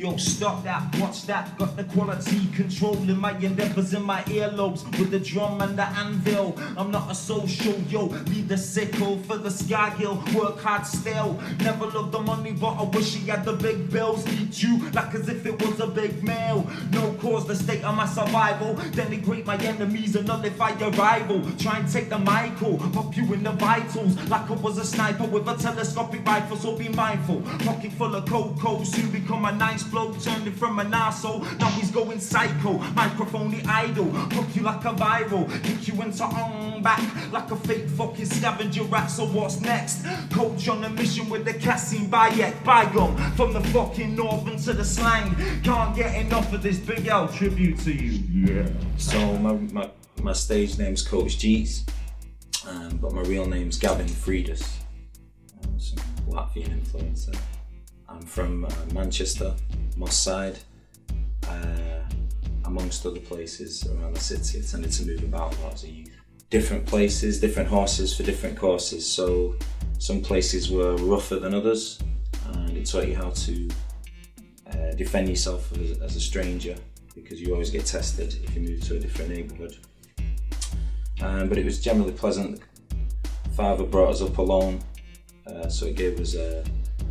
Yo, stop that, watch that. Got the quality control in my endeavors in my earlobes with the drum and the anvil. I'm not a social, yo, leave the sickle for the sky hill. Work hard still, never loved the money, but I wish he had the big bills. Eat you like as if it was a big meal. No cause the state of my survival. Denigrate my enemies and nullify your rival. Try and take the Michael, pop you in the vitals like I was a sniper with a telescopic rifle. So be mindful. Pocket full of cocoa, soon become a nice bloke. Turned it from an arsehole, now he's going psycho. Microphone the idol, hook you like a viral. Kick you into on back like a fake fucking scavenger rat. So what's next? Coach on a mission with the Cassim Bayek. Bygone from the fucking northern to the slang. Can't get enough of this Big L tribute to you. Yeah. So my stage name's Coach Jeets, but my real name's Gavin Friedus. Some Latvian influence there. I'm from Manchester, Moss Side. Amongst other places around the city, I tended to move about a lot as a youth. Different places, different horses for different courses. So some places were rougher than others, and it taught you how to defend yourself as a stranger, because you always get tested if you move to a different neighbourhood. But it was generally pleasant. Father brought us up alone, so it gave us a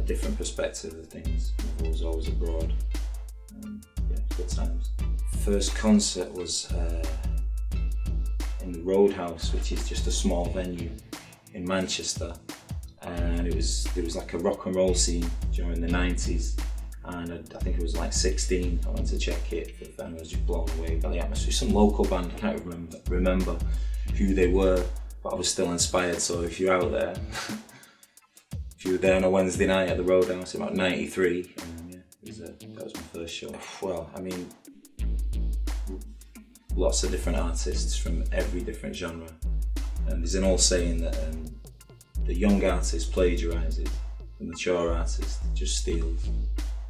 different perspective of things. Mother was always abroad. Yeah, good times. First concert was in the Roadhouse, which is just a small venue in Manchester, and there was like a rock and roll scene during the 90s, and I think it was like 16. I went to check it, and I was just blown away by the atmosphere. Some local band, I can't remember who they were, but I was still inspired. So if you're out there, if you were there on a Wednesday night at the Roadhouse in about '93, that was my first show. Well, I mean, lots of different artists from every different genre, and there's an old saying that the young artist plagiarises, the mature artist just steals.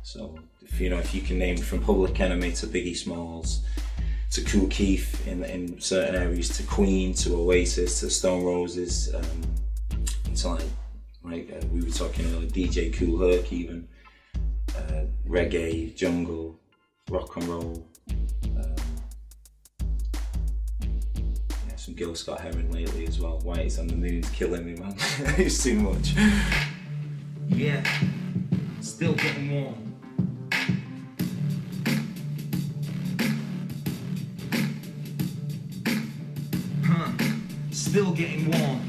So if you can name from Public Enemy to Biggie Smalls to Kool Keith in certain areas, to Queen, to Oasis, to Stone Roses, to like we were talking earlier, DJ Kool Herc, even reggae, jungle, rock and roll. Some Gil Scott Heron lately as well. Whitey's on the Moon's killing me, man. It's too much. Yeah, still getting warm. Still getting warm.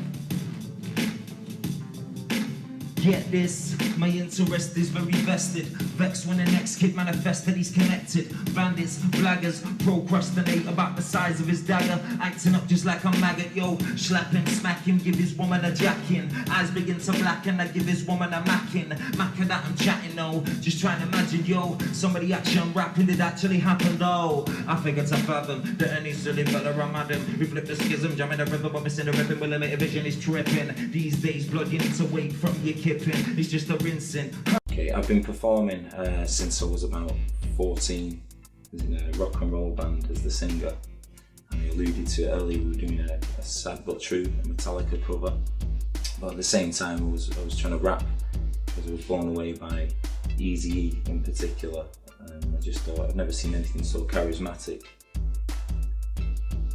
Get this, my interest is very vested. Vexed when the next kid manifested he's connected. Bandits, blaggers, procrastinate about the size of his dagger. Acting up just like a maggot, yo. Slap him, smack him, give his woman a jacking. Eyes begin to blacken, I give his woman a macking. Macking that I'm chatting, no. Just trying to imagine, yo. Somebody action rapping, it actually happened, though. I figure to fathom that any silly fella I'm at him. We flip the schism, jamming the river, but missing the ripping. Will limit vision is tripping. These days, blood, you need to wait from your kipping. It's just a rinsing. Okay, I've been performing since I was about 14 in a rock and roll band as the singer. And I alluded to it earlier, we were doing a Sad But True, a Metallica cover. But at the same time, I was trying to rap, because I was blown away by Eazy-E in particular. I just thought I've never seen anything so charismatic,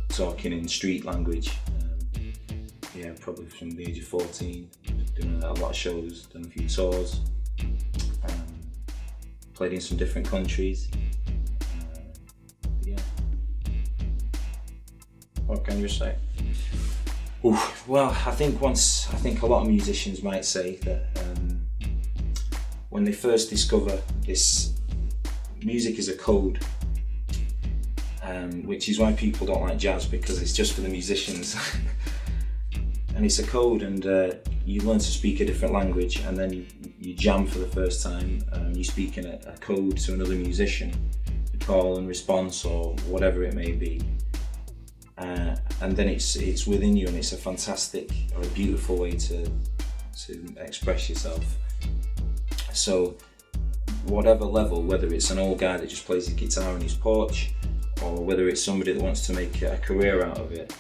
talking in street language. Yeah, probably from the age of 14, doing a lot of shows, done a few tours, played in some different countries. Yeah. What can you say? Well, I think a lot of musicians might say that when they first discover this, music is a code, which is why people don't like jazz, because it's just for the musicians. And it's a code, and you learn to speak a different language, and then you jam for the first time, you speak in a code to another musician, a call and response or whatever it may be, and then it's within you, and it's a fantastic or a beautiful way to express yourself. So whatever level, whether it's an old guy that just plays his guitar in his porch, or whether it's somebody that wants to make a career out of it,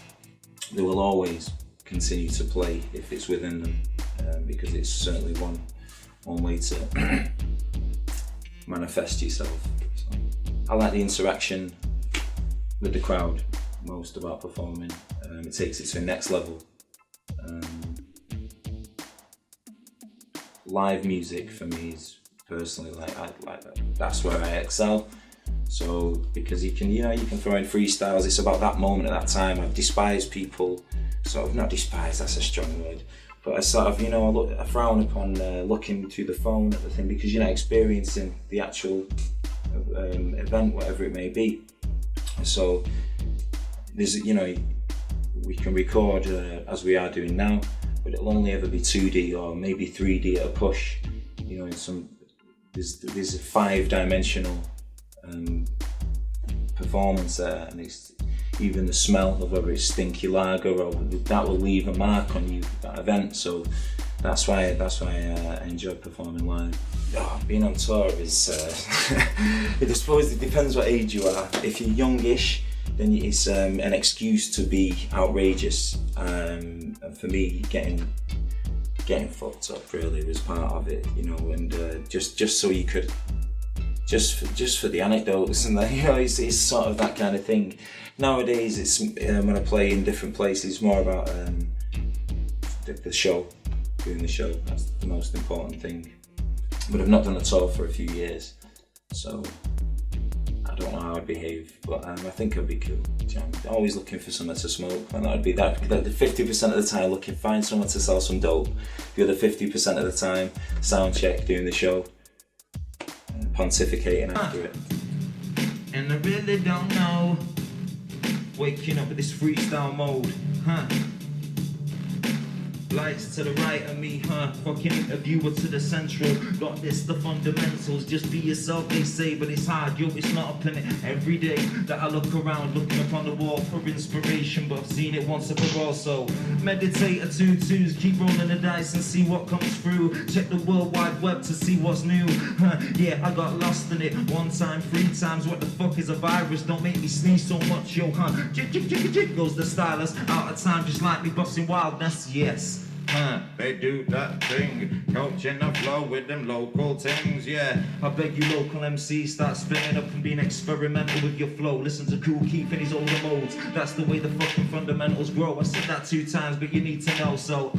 they will always continue to play if it's within them, because it's certainly one way to manifest yourself. So I like the interaction with the crowd most about performing. It takes it to the next level. Live music for me is personally that's where I excel. So because you can throw in freestyles, it's about that moment at that time. I despise people, sort of, not despise, that's a strong word, but I sort of, I frown upon looking through the phone at the thing, because you're not experiencing the actual event, whatever it may be. So there's, we can record as we are doing now, but it'll only ever be 2D or maybe 3D at a push. There's a 5-dimensional performance there, and it's even the smell of whether it's stinky lager or that will leave a mark on you, that event. So that's why I enjoy performing live. Being on tour is I suppose it depends what age you are. If you're youngish, then it's an excuse to be outrageous, and for me getting fucked up really was part of it, and just so you could just for the anecdotes and that, it's sort of that kind of thing. Nowadays it's when I play in different places, it's more about the show, doing the show. That's the most important thing. But I've not done a tour for a few years, so I don't know how I'd behave, but I think I'd be cool. I'm always looking for somewhere to smoke, and that'd be that 50% of the time looking, find somewhere to sell some dope. The other 50% of the time, sound check, doing the show, pontificating after it. And I really don't know, waking up with this freestyle mode, Lights to the right of me, fucking interviewer to the central. Got this, the fundamentals, just be yourself, they say, but it's hard, it's not a planet. Every day that I look around, looking upon the wall for inspiration, but I've seen it once and for all. So meditate a 2-2s, keep rolling the dice and see what comes through. Check the World Wide Web to see what's new. Yeah, I got lost in it 1 time, 3 times. What the fuck is a virus? Don't make me sneeze so much, yo, Jig goes the stylus, out of time, just like me busting wildness, yes. They do that thing, coaching the flow with them local things, yeah. I beg you local MCs, start spinning up and being experimental with your flow. Listen to Cool Keith and his older modes, that's the way the fucking fundamentals grow. I said that 2 times, but you need to know, so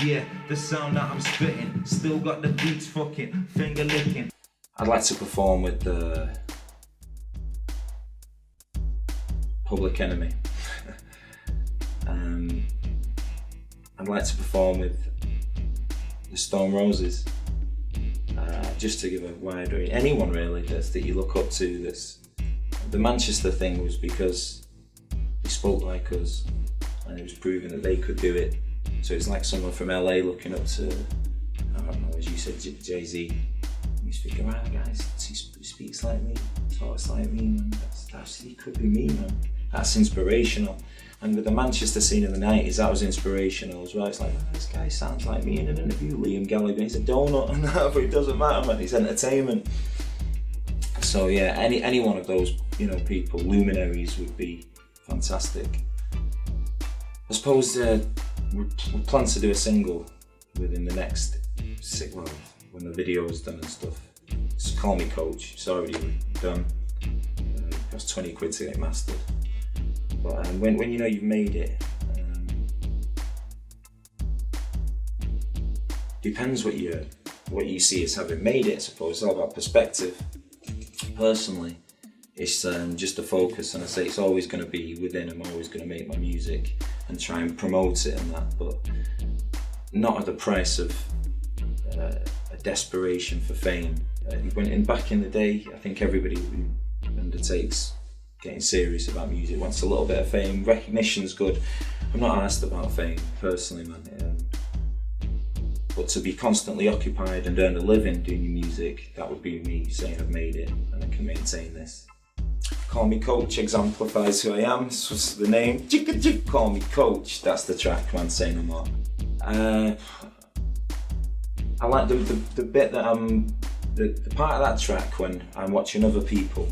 yeah, the sound that I'm spitting, still got the beats fucking finger licking. I'd like to perform with the Public Enemy. I'd like to perform with the Stone Roses, just to give a wider, anyone really that you look up to. The Manchester thing was because they spoke like us, and it was proving that they could do it. So it's like someone from LA looking up to, I don't know, as you said, Jay-Z. He's thinking, right guys, he speaks like me, talks like me, man. He could be me, man. That's inspirational. And with the Manchester scene in the 90s, that was inspirational as well. It's like, this guy sounds like me in an interview. Liam Gallagher, he's a donut and that, but it doesn't matter, man. It's entertainment. So yeah, any one of those, people, luminaries, would be fantastic. I suppose we plan to do a single within the next when the video is done and stuff. It's Call Me Coach. It's already done. It costs 20 quid to get mastered. But when you've made it, depends what you see as having made it. I suppose it's all about perspective. Personally, it's just a focus, and I say it's always going to be within. I'm always going to make my music and try and promote it and that, but not at the price of a desperation for fame. Back in the day, I think everybody who undertakes getting serious about music wants a little bit of fame. Recognition's good. I'm not asked about fame personally, man. But to be constantly occupied and earn a living doing your music, that would be me saying I've made it and I can maintain this. Call Me Coach exemplifies who I am. This was the name. Call Me Coach. That's the track, man. Say no more. I like the bit that the part of that track when I'm watching other people.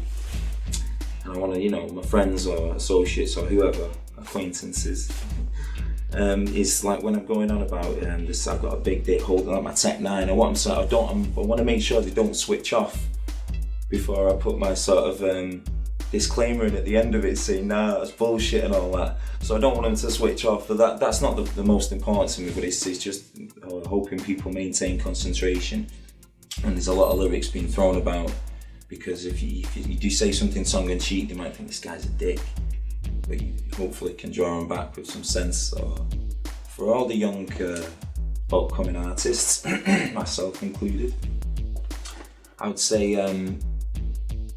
And I want to, my friends or associates or whoever, acquaintances, is like when I'm going on about this. I've got a big dick holding up my Tech 9. I want to make sure they don't switch off before I put my sort of disclaimer in at the end of it saying, nah, that's bullshit and all that. So I don't want them to switch off, but that's not the most important to me, but it's just hoping people maintain concentration. And there's a lot of lyrics being thrown about, because if you do say something tongue-in-cheek, they might think this guy's a dick, but you hopefully can draw them back with some sense. So for all the young upcoming artists, myself included, I would say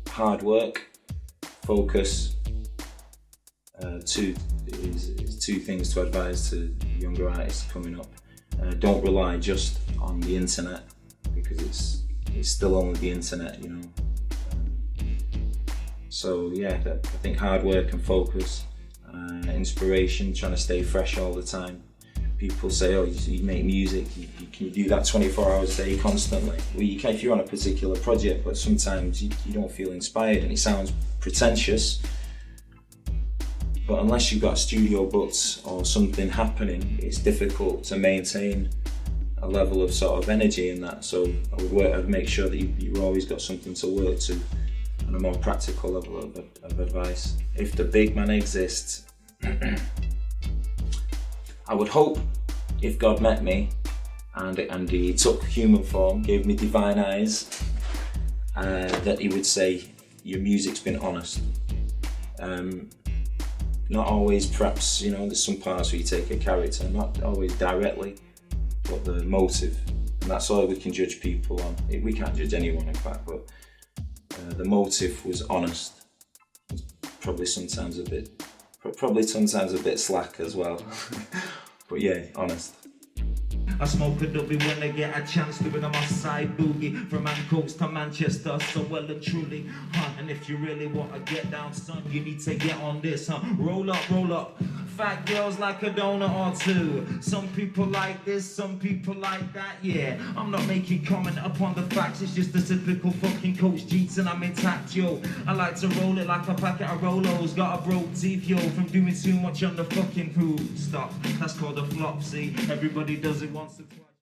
hard work, focus, two things to advise to younger artists coming up. Don't rely just on the internet, because it's still only the internet, you know. So yeah, I think hard work and focus, inspiration, trying to stay fresh all the time. People say, oh, you make music, can you do that 24 hours a day constantly? Well, you can if you're on a particular project, but sometimes you don't feel inspired, and it sounds pretentious, but unless you've got studio books or something happening, it's difficult to maintain a level of sort of energy in that. So I'd make sure that you've always got something to work to, on a more practical level of advice. If the big man exists, I would hope if God met me and he took human form, gave me divine eyes, that he would say, your music's been honest. Not always, perhaps, you know, there's some parts where you take a character, not always directly, but the motive. And that's all we can judge people on. We can't judge anyone, in fact, but the motive was honest. Probably sometimes a bit slack as well. But yeah, honest. I smoke a dubby when I get a chance to it on my side boogie. From Ancoats to Manchester, so well and truly. And if you really want to get down, son, you need to get on this, Roll up. Fat girls like a donut or two. Some people like this, some people like that, yeah. I'm not making comment upon the facts, it's just a typical fucking Coach Jeets and I'm intact, yo. I like to roll it like a packet of Rolos. Got a broke teeth, yo, from doing too much on the fucking food. Stop, that's called a flop, see. Everybody does it once or twice.